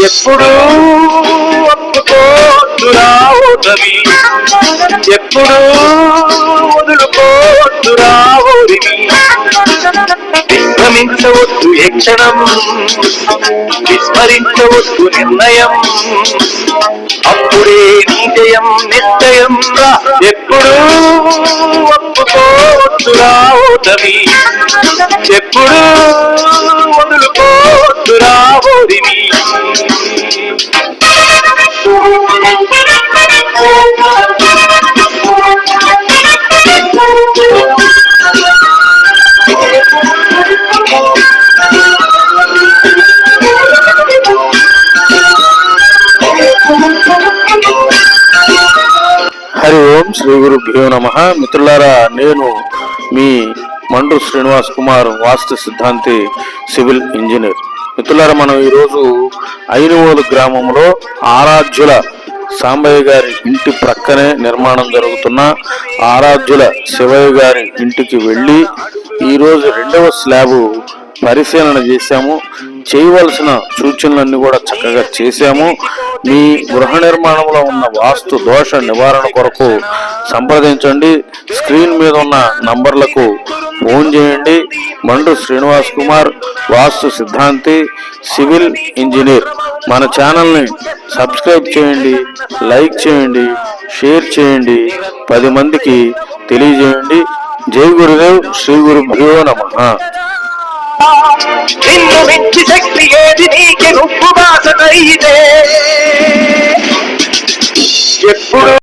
ఎప్పుడు ఒప్పుకోతురా ఓటమి, ఎప్పుడు వదులుకోతురా ఓరిమి. విశ్రమించవద్దు ఏ క్షణం, విస్మరించవద్దు నిర్ణయం, అప్పుడే నీ జయం నిశ్చయం రా. ఎప్పుడు ఒప్పుకోతురా ఓటమి, ఎప్పుడు వదులుకోతురా ఓరిమి. హరి ఓం శ్రీ గురుభ్యో నమః. మిత్రులారా, నేను మీ మండు శ్రీనివాస్ కుమార్, వాస్తు సిద్ధాంతి, సివిల్ ఇంజనీర్. మిత్రులారా, మనం ఈరోజు ఐనువోలు గ్రామంలో ఆరాధ్యుల సాంబయ్య గారి ఇంటి ప్రక్కనే నిర్మాణం జరుగుతున్న ఆరాధ్యుల శివయ్య గారి ఇంటికి వెళ్ళి ఈరోజు రెండవ స్లాబు పరిశీలన చేశాము. చేయవలసిన సూచనలన్నీ కూడా చక్కగా చేశాము. మీ గృహ నిర్మాణంలో ఉన్న వాస్తు దోష నివారణ కొరకు సంప్రదించండి. స్క్రీన్ మీద ఉన్న నంబర్లకు ఫోన్ చేయండి. మండు శ్రీనివాస్ కుమార్, వాస్తు సిద్ధాంతి, సివిల్ ఇంజనీర్. మన ఛానల్ని సబ్స్క్రైబ్ చేయండి, లైక్ చేయండి, షేర్ చేయండి, 10 మందికి తెలియజేయండి. జై గురుదేవ్. శ్రీ గురుభ్యో నమః. నిన్ను మించి శక్తి ఏది నీకి, నువ్వు బాసటైతే ఎప్పుడు